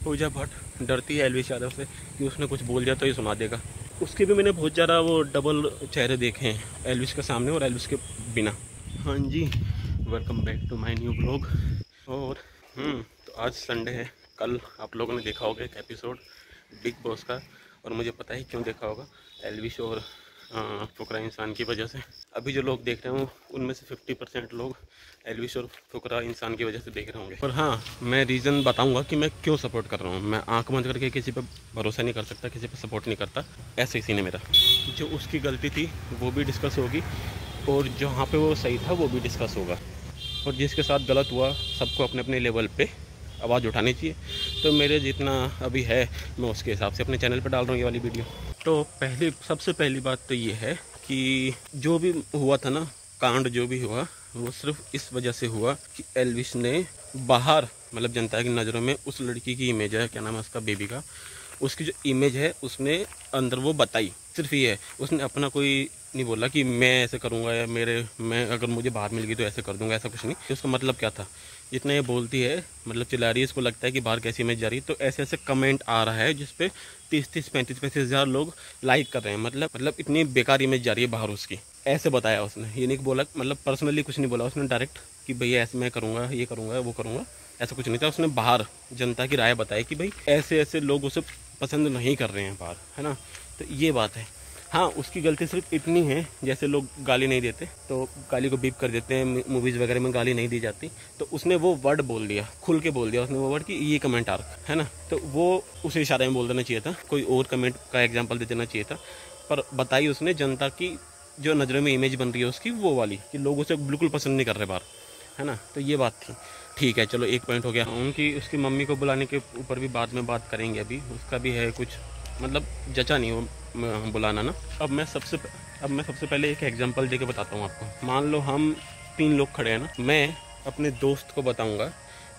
पूजा भट्ट डरती है एल्विश यादव से कि उसने कुछ बोल दिया तो ये सुना देगा। उसके भी मैंने बहुत ज़्यादा वो डबल चेहरे देखे हैं, एल्विश के सामने और एल्विश के बिना। हाँ जी, welcome back to my new blog. और तो आज संडे है। कल आप लोगों ने देखा होगा एक एपिसोड बिग बॉस का, और मुझे पता है क्यों देखा होगा, एल्विश और फुकरा इंसान की वजह से। अभी जो लोग देख रहे हो उनमें से 50% लोग एल्विश और फुकरा इंसान की वजह से देख रहे होंगे। और हाँ, मैं रीज़न बताऊंगा कि मैं क्यों सपोर्ट कर रहा हूँ। मैं आंख बंद करके किसी पे भरोसा नहीं कर सकता, किसी पे सपोर्ट नहीं करता। ऐसे इसी ने मेरा, जो उसकी गलती थी वो भी डिस्कस होगी, और जहाँ पे वो सही था वो भी डिस्कस होगा। और जिसके साथ गलत हुआ सबको अपने अपने लेवल पे आवाज़ उठानी चाहिए। तो मेरे जितना अभी है मैं उसके हिसाब से अपने चैनल पे डाल रहा हूँ ये वाली वीडियो। तो सबसे पहली बात तो ये है कि जो भी हुआ था ना, कांड जो भी हुआ, वो सिर्फ इस वजह से हुआ कि एल्विश ने बाहर, मतलब जनता की नज़रों में उस लड़की की इमेज है, क्या नाम है उसका, बेबी का, उसकी जो इमेज है उसने अंदर वो बताई। सिर्फ ये है, उसने अपना कोई नहीं बोला कि मैं ऐसे करूँगा या मैं अगर मुझे बाहर मिल गई तो ऐसे कर दूँगा, ऐसा कुछ नहीं। तो उसका मतलब क्या था, जितना ये बोलती है, मतलब चिल्ला रही है, इसको लगता है कि बाहर कैसी इमेज जा रही है। तो ऐसे ऐसे कमेंट आ रहा है जिसपे 30-30, 35-35 हज़ार लोग लाइक कर रहे हैं। मतलब इतनी बेकार इमेज जा रही है बाहर उसकी। ऐसे बताया उसने, ये नहीं बोला, मतलब पर्सनली कुछ नहीं बोला उसने डायरेक्ट कि भैया ऐसे मैं करूँगा, ये करूँगा, वो करूँगा, ऐसा कुछ नहीं था। उसने बाहर जनता की राय बताई कि भाई ऐसे ऐसे लोग उसे पसंद नहीं कर रहे हैं बाहर, है ना। तो ये बात है। हाँ, उसकी गलती सिर्फ इतनी है, जैसे लोग गाली नहीं देते तो गाली को बीप कर देते हैं, मूवीज़ वगैरह में गाली नहीं दी जाती, तो उसने वो वर्ड बोल दिया, खुल के बोल दिया उसने वो वर्ड कि ये कमेंट आ रहा है ना। तो वो उसे इशारे में बोल देना चाहिए था, कोई और कमेंट का एग्जांपल दे देना चाहिए था। पर बताई उसने जनता की जो नज़रों में इमेज बन रही है उसकी, वो वाली कि लोग उसे बिल्कुल पसंद नहीं कर रहे बाहर, है ना। तो ये बात थी। ठीक है, चलो एक पॉइंट हो गया। उसकी मम्मी को बुलाने के ऊपर भी बाद में बात करेंगे। अभी उसका भी है कुछ, मतलब जचा नहीं हो बुलाना ना। अब मैं सबसे पहले एक एग्जांपल देके बताता हूँ आपको। मान लो हम 3 लोग खड़े हैं ना, मैं अपने दोस्त को बताऊँगा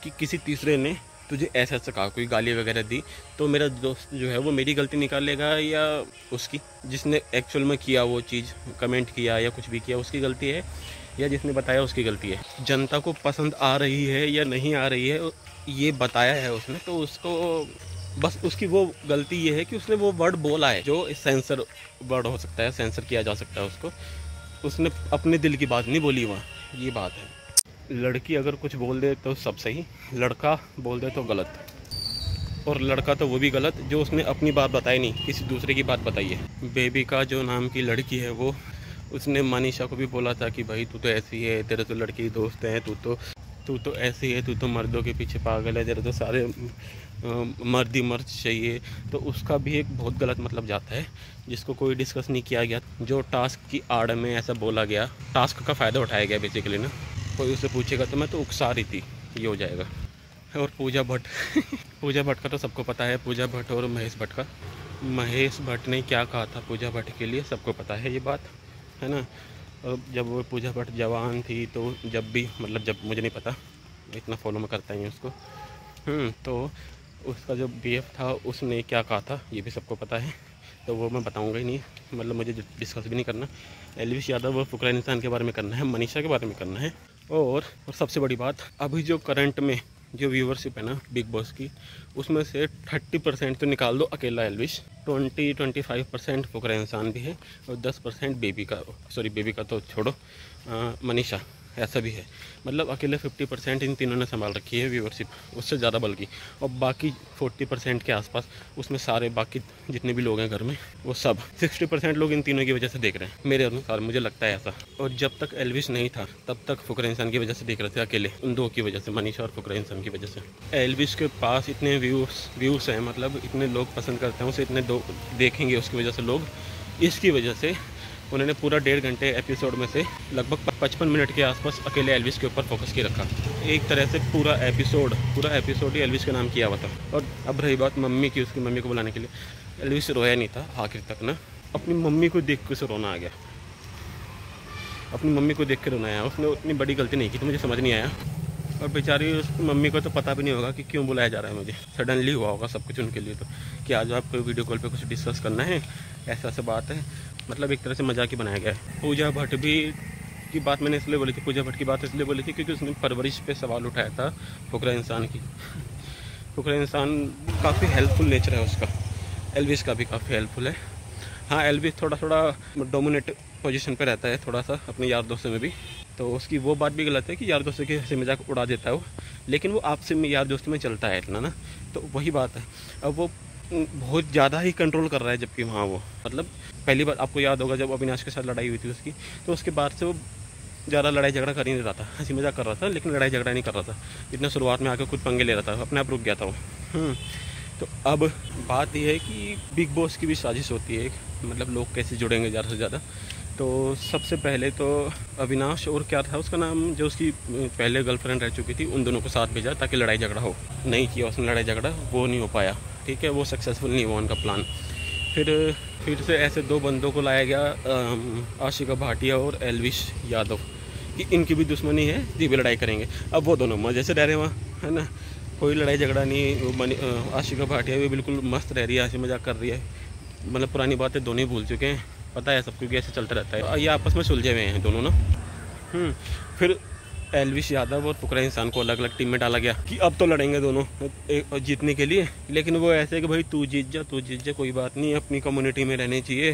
कि किसी तीसरे ने तुझे ऐसा ऐसा कहा, कोई गाली वगैरह दी, तो मेरा दोस्त जो है वो मेरी गलती निकालेगा या उसकी, जिसने एक्चुअल में किया वो चीज़, कमेंट किया या कुछ भी किया, उसकी गलती है, या जिसने बताया उसकी गलती है। जनता को पसंद आ रही है या नहीं आ रही है ये बताया है उसने, तो उसको बस उसकी वो गलती ये है कि उसने वो वर्ड बोला है जो सेंसर वर्ड हो सकता है, सेंसर किया जा सकता है उसको। उसने अपने दिल की बात नहीं बोली वहाँ, ये बात है। लड़की अगर कुछ बोल दे तो सब सही, लड़का बोल दे तो गलत। और लड़का तो वो भी गलत जो उसने अपनी बात बताई नहीं, किसी दूसरे की बात बताई है। बेबी का जो नाम की लड़की है वो, उसने मनीषा को भी बोला था कि भाई तू तो ऐसी है, तेरे तो लड़की दोस्त हैं, तू तो ऐसी है, तू तो मर्दों के पीछे पागल है, तेरे तो सारे मर्द ही मर्द चाहिए। तो उसका भी एक बहुत गलत मतलब जाता है जिसको कोई डिस्कस नहीं किया गया, जो टास्क की आड़ में ऐसा बोला गया, टास्क का फ़ायदा उठाया गया बेसिकली ना। कोई उससे पूछेगा तो मैं तो उकसा रही थी, ये हो जाएगा। और पूजा भट्ट पूजा भट्ट का तो सबको पता है, पूजा भट्ट और महेश भट्ट का। महेश भट्ट ने क्या कहा था पूजा भट्ट के लिए, सबको पता है ये बात, है ना। जब वो पूजा भट्ट जवान थी तो जब भी, मतलब जब, मुझे नहीं पता, इतना फॉलो में करता ही उसको, तो उसका जो बीएफ था उसने क्या कहा था ये भी सबको पता है, तो वो मैं बताऊंगा ही नहीं, मतलब मुझे डिस्कस भी नहीं करना। एल्विश यादव और फुकरा इंसान के बारे में करना है, मनीषा के बारे में करना है। और सबसे बड़ी बात, अभी जो करंट में जो व्यूवरशिप है ना बिग बॉस की, उसमें से 30% तो निकाल दो अकेला एल्विश, 20-25% फुकरा इंसान भी है, और 10% बेबी का तो छोड़ो, मनीषा, ऐसा भी है। मतलब अकेले 50% इन तीनों ने संभाल रखी है व्यूवरशिप, उससे ज़्यादा बल्कि। और बाकी 40% के आसपास उसमें सारे बाकी जितने भी लोग हैं घर में, वो सब 60% लोग इन तीनों की वजह से देख रहे हैं, मेरे अनुसार, मुझे लगता है ऐसा। और जब तक एल्विश नहीं था तब तक फुकरा इंसान की वजह से देख रहे थे अकेले, उन दो की वजह से, मनीषा और फुकरा इंसान की वजह से। एल्विश के पास इतने व्यूज़ हैं, मतलब इतने लोग पसंद करते हैं उसे, इतने देखेंगे उसकी वजह से लोग, इसकी वजह से उन्होंने पूरा 1.5 घंटे एपिसोड में से लगभग 55 मिनट के आसपास अकेले एल्विश के ऊपर फोकस किया रखा। एक तरह से पूरा एपिसोड ही एल्विश के नाम किया हुआ था। और अब रही बात मम्मी की, उसकी मम्मी को बुलाने के लिए, एल्विश रोया नहीं था आखिर तक ना, अपनी मम्मी को देख के उसे रोना आ गया, अपनी मम्मी को देख के रोना आया। उसने उतनी बड़ी गलती नहीं की तो मुझे समझ नहीं आया, और बेचारी उसकी मम्मी को तो पता भी नहीं होगा कि क्यों बुलाया जा रहा है मुझे, सडनली हुआ होगा सब कुछ उनके लिए। तो कि आज आपको वीडियो कॉल पे कुछ डिस्कस करना है, ऐसा बात है, मतलब एक तरह से मजाक ही बनाया गया है। पूजा भट्ट भी की बात मैंने इसलिए बोली थी, पूजा भट्ट की बात इसलिए बोली थी क्योंकि उसने परवरिश पे सवाल उठाया था फुकरा इंसान की। फुकरा इंसान काफ़ी हेल्पफुल नेचर है उसका। एल्विस का भी काफ़ी हेल्पफुल है। हाँ, एल्विस थोड़ा थोड़ा डोमिनेट पोजीशन पे रहता है थोड़ा सा अपने यार दोस्तों में भी, तो उसकी वो बात भी गलत है कि यार दोस्तों के हंसी मजाक उड़ा देता है वो, लेकिन वो आपसे में यार दोस्तों में चलता है इतना ना, तो वही बात है। अब वो बहुत ज़्यादा ही कंट्रोल कर रहा है, जबकि वहाँ वो मतलब पहली बार आपको याद होगा जब अविनाश के साथ लड़ाई हुई थी उसकी, तो उसके बाद से वो ज़्यादा लड़ाई झगड़ा कर ही नहीं रहा था, हंसी मजाक कर रहा था, लेकिन लड़ाई झगड़ा नहीं कर रहा था। इतना शुरुआत में आकर खुद पंगे ले रहा था, अपने आप रुक गया था वो। तो अब बात यह है कि बिग बॉस की भी साजिश होती है, मतलब लोग कैसे जुड़ेंगे ज़्यादा से ज़्यादा। तो सबसे पहले तो अविनाश और क्या था उसका नाम, जो उसकी पहले गर्लफ्रेंड रह चुकी थी, उन दोनों को साथ भेजा ताकि लड़ाई झगड़ा हो। नहीं किया उसने लड़ाई झगड़ा, वो नहीं हो पाया, ठीक है, वो सक्सेसफुल नहीं हुआ उनका प्लान। फिर से ऐसे दो बंदों को लाया गया, आशिका भाटिया और एल्विश यादव, कि इनकी भी दुश्मनी है, ये भी लड़ाई करेंगे। अब वो दोनों मज़े से रह रहे वहाँ, है ना, कोई लड़ाई झगड़ा नहीं। आशिका भाटिया भी बिल्कुल मस्त रह रही है, हंसी मजाक कर रही है, मतलब पुरानी बातें दोनों ही भूल चुके हैं, पता है सब, क्योंकि ऐसे चलता रहता है, ये आपस में सुलझे हुए हैं दोनों ना। फिर एल्विश यादव और फुकरा इंसान को अलग अलग टीम में डाला गया कि अब तो लड़ेंगे दोनों जीतने के लिए, लेकिन वो ऐसे कि भाई तू जीत जा कोई बात नहीं, अपनी कम्युनिटी में रहनी चाहिए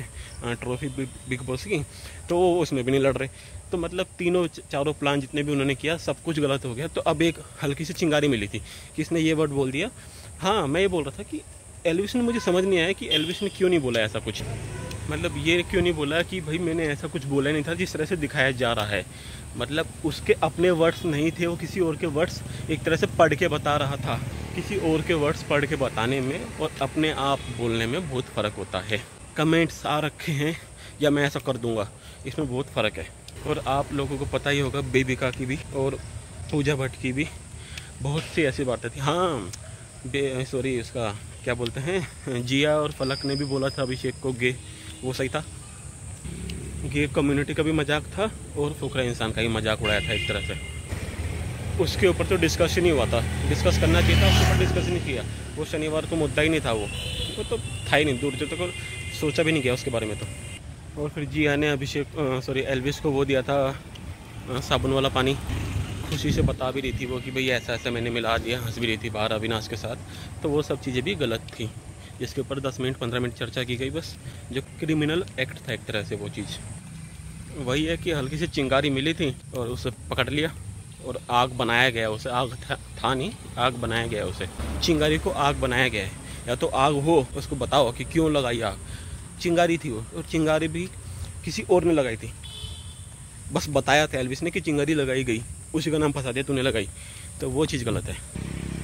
ट्रॉफी बिग बॉस की, तो उसमें भी नहीं लड़ रहे। तो मतलब तीनों चारों प्लान जितने भी उन्होंने किया सब कुछ गलत हो गया। तो अब एक हल्की सी चिंगारी मिली थी, किसने ये वर्ड बोल दिया। हाँ, मैं ये बोल रहा था कि एल्विश ने, मुझे समझ नहीं आया कि एल्विश ने क्यों नहीं बोला ऐसा कुछ, मतलब ये क्यों नहीं बोला कि भाई मैंने ऐसा कुछ बोला नहीं था जिस तरह से दिखाया जा रहा है। मतलब उसके अपने वर्ड्स नहीं थे, वो किसी और के वर्ड्स एक तरह से पढ़ के बता रहा था। किसी और के वर्ड्स पढ़ के बताने में और अपने आप बोलने में बहुत फ़र्क होता है। कमेंट्स आ रखे हैं या मैं ऐसा कर दूंगा, इसमें बहुत फ़र्क है। और आप लोगों को पता ही होगा बेबिका की भी और पूजा भट्ट की भी बहुत सी ऐसी बातें थी। हाँ, सॉरी, उसका क्या बोलते हैं, जिया और फलक ने भी बोला था अभिषेक को गे, वो सही था। गे कम्युनिटी का भी मजाक था और फुकरा इंसान का भी मजाक उड़ाया था एक तरह से। उसके ऊपर तो डिस्कशन ही हुआ था, डिस्कस करना चाहिए था, उसके ऊपर डिस्कस नहीं किया। वो शनिवार को मुद्दा ही नहीं था, वो तो था ही नहीं, दूर से तो सोचा भी नहीं किया उसके बारे में तो। और फिर जिया ने एल्विश को वो दिया था साबुन वाला पानी, खुशी से बता भी रही थी वो कि भाई ऐसा ऐसा मैंने मिला दिया, हंस भी रही थी बाहर अविनाश के साथ। तो वो सब चीज़ें भी गलत थी, जिसके ऊपर 10 मिनट 15 मिनट चर्चा की गई, बस जो क्रिमिनल एक्ट था एक तरह से वो चीज़। वही है कि हल्की सी चिंगारी मिली थी और उसे पकड़ लिया और आग बनाया गया उसे। आग था नहीं, आग बनाया गया उसे, चिंगारी को आग बनाया गया है। या तो आग हो, उसको बताओ कि क्यों लगाई आग, चिंगारी थी वो, और चिंगारी भी किसी और ने लगाई थी, बस बताया था एल्विस ने कि चिंगारी लगाई गई, उसी का नाम फंसा दिया तूने लगाई, तो वो चीज़ गलत है।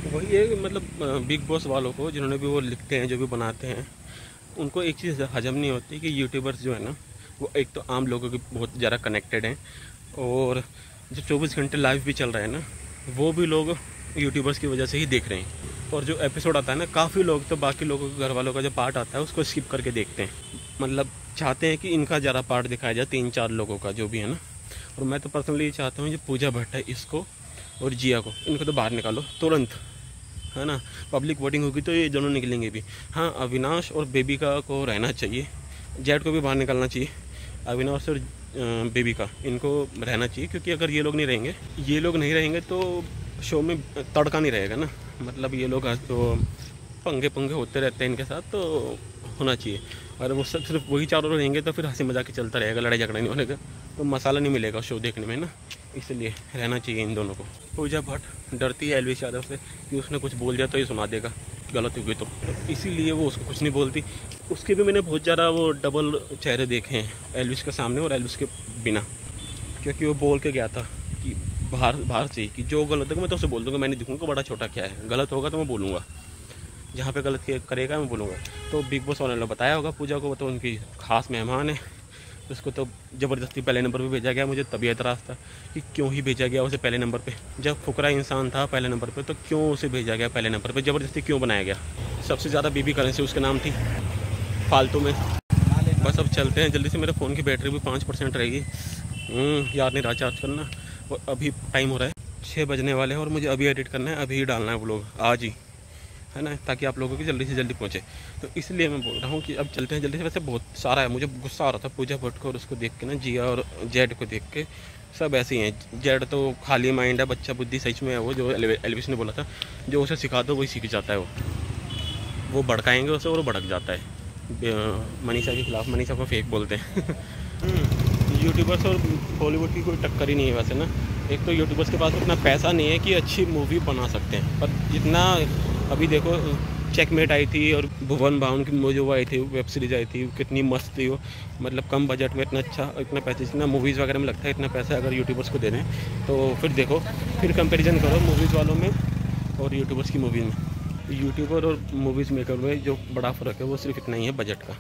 वही है, मतलब बिग बॉस वालों को जिन्होंने भी वो लिखते हैं, जो भी बनाते हैं, उनको एक चीज़ हजम नहीं होती कि यूट्यूबर्स जो है ना, वो एक तो आम लोगों के बहुत ज़्यादा कनेक्टेड हैं, और जो 24 घंटे लाइव भी चल रहा है ना, वो भी लोग यूट्यूबर्स की वजह से ही देख रहे हैं। और जो एपिसोड आता है ना, काफ़ी लोग तो बाकी लोगों के घर वालों का जो पार्ट आता है उसको स्किप करके देखते हैं, मतलब चाहते हैं कि इनका ज़्यादा पार्ट दिखाया जाए, 3-4 लोगों का जो भी है ना। और मैं तो पर्सनली चाहता हूँ जो पूजा भट्ट है, इसको और जिया को, इनको तो बाहर निकालो तुरंत, है ना। पब्लिक वोटिंग होगी तो ये दोनों निकलेंगे भी। हाँ, अविनाश और बेबिका को रहना चाहिए, जेड को भी बाहर निकालना चाहिए। अविनाश और बेबिका, इनको रहना चाहिए, क्योंकि अगर ये लोग नहीं रहेंगे तो शो में तड़का नहीं रहेगा ना। मतलब ये लोग तो पंगे होते रहते हैं इनके साथ, तो होना चाहिए। और वो सब सिर्फ वही चारों रहेंगे तो फिर हंसी मजाक चलता रहेगा, लड़ाई झगड़ा नहीं होने का, तो मसाला नहीं मिलेगा शो देखने में ना, इसलिए रहना चाहिए इन दोनों को। पूजा भट्ट डरती है एल्विश यादव से कि उसने कुछ बोल दिया तो ये सुना देगा गलत हुई तो इसीलिए वो उसको कुछ नहीं बोलती। उसके भी मैंने बहुत ज़्यादा वो डबल चेहरे देखे हैं, एल्विश के सामने और एल्विश के बिना, क्योंकि वो बोल के गया था कि बाहर से ही कि जो गलत होगा मैं तो उसे बोल दूँगा, मैं नहीं दिखूँगा बड़ा छोटा क्या है, गलत होगा तो मैं बोलूँगा, जहाँ पे गलत करेगा मैं बोलूँगा। तो बिग बॉस वाले ने बताया होगा पूजा को, वो तो उनकी खास मेहमान है, उसको तो ज़बरदस्ती पहले नंबर पे भेजा गया। मुझे तभी एतराज़ था कि क्यों ही भेजा गया उसे पहले नंबर पे, जब फुकरा इंसान था पहले नंबर पे, तो क्यों उसे भेजा गया पहले नंबर पे, ज़बरदस्ती क्यों बनाया गया। सबसे ज़्यादा बीबी करेंसी उसके नाम थी फालतू में। बस अब चलते हैं जल्दी से, मेरे फ़ोन की बैटरी भी 5% रहेगी, याद नहीं रहा चार्ज करना। और अभी टाइम हो रहा है 6 बजने वाले हैं और मुझे अभी एडिट करना है, अभी ही डालना है व्लॉग आज ही, है ना, ताकि आप लोगों की जल्दी से जल्दी पहुँचे। तो इसलिए मैं बोल रहा हूँ कि अब चलते हैं जल्दी से। वैसे बहुत सारा है, मुझे गुस्सा आ रहा था पूजा भट्ट को और उसको देख के ना, जिया और जेड को देख के सब ऐसे ही हैं। जेड तो खाली माइंड है, बच्चा बुद्धि सच में है वो, जो एल्विस ने बोला था, जो उसे सिखा दो वही सीख जाता है। वो भड़काएंगे उसे और वो भड़क जाता है। मनीषा के खिलाफ, मनीषा को फेक बोलते हैं। यूट्यूबर्स और बॉलीवुड की कोई टक्कर ही नहीं है वैसे ना। एक तो यूट्यूबर्स के पास उतना पैसा नहीं है कि अच्छी मूवी बना सकते हैं, पर जितना अभी देखो चेकमेट आई थी और भुवन बाम की वो जो आई थी वेब सीरीज़ आई थी, कितनी मस्त थी वो। मतलब कम बजट में इतना अच्छा, इतना पैसे, जितना मूवीज़ वगैरह में लगता है इतना पैसा अगर यूट्यूबर्स को दे दें तो फिर देखो, फिर कंपेरिजन करो मूवीज़ वालों में और यूट्यूबर्स की मूवी में। यूट्यूबर और मूवीज़ मेकर में जो बड़ा फ़र्क है वो सिर्फ इतना ही है, बजट का।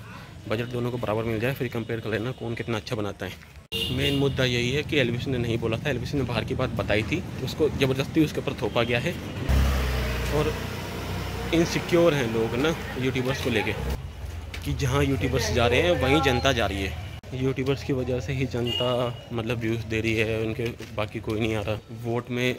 बजट दोनों को बराबर मिल जाए फिर कंपेयर कर लेना कौन कितना अच्छा बनाता है। मेन मुद्दा यही है कि एल्विस ने नहीं बोला था, एल्विस ने बाहर की बात बताई थी, उसको ज़बरदस्ती उसके ऊपर थोपा गया है। और इनसिक्योर हैं लोग ना यूट्यूबर्स को लेके, कि जहाँ यूट्यूबर्स जा रहे हैं वहीं जनता जा रही है। यूट्यूबर्स की वजह से ही जनता मतलब व्यूज़ दे रही है उनके, बाकी कोई नहीं आ रहा। वोट में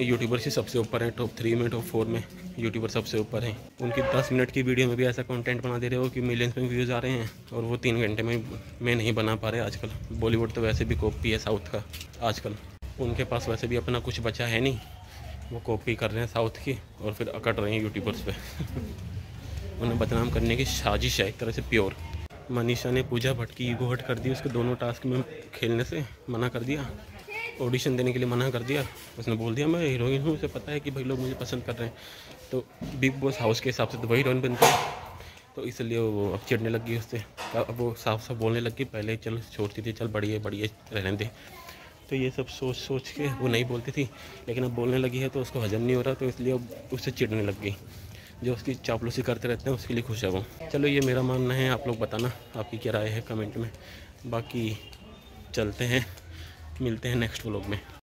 यूट्यूबर्स ही सबसे ऊपर हैं, टॉप 3 में, टॉप 4 में यूट्यूबर सबसे ऊपर हैं। उनकी 10 मिनट की वीडियो में भी ऐसा कंटेंट बना दे रहे हो कि मिलियंस में व्यूज़ आ रहे हैं, और वो 3 घंटे में नहीं बना पा रहे आजकल। बॉलीवुड तो वैसे भी कॉपी है साउथ का आजकल, उनके पास वैसे भी अपना कुछ बचा है नहीं, वो कॉपी कर रहे हैं साउथ की और फिर अकड़ रहे हैं यूट्यूबर्स पे। उन्हें बदनाम करने की साजिश है एक तरह से प्योर। मनीषा ने पूजा भट्ट की ईगो हर्ट कर दी, उसके दोनों टास्क में खेलने से मना कर दिया, ऑडिशन देने के लिए मना कर दिया। उसने बोल दिया मैं हीरोइन हूँ, उसे पता है कि भाई लोग मुझे पसंद कर रहे हैं। तो बिग बॉस हाउस के हिसाब से तो वही हीरोइन बनती है, तो इसलिए वो अब चिढ़ने लग गई उससे। अब वो साफ साफ बोलने लग गई, पहले चल छोड़ती थी चल बढ़िया बढ़िया रहने दे। तो ये सब सोच सोच के वो नहीं बोलती थी, लेकिन अब बोलने लगी है तो उसको हजम नहीं हो रहा, तो इसलिए अब उससे चिढ़ने लग गई। जो उसकी चापलूसी करते रहते हैं उसके लिए खुश है वो। चलो ये मेरा मानना है, आप लोग बताना आपकी क्या राय है कमेंट में। बाकी चलते हैं, मिलते हैं नेक्स्ट व्लॉग में।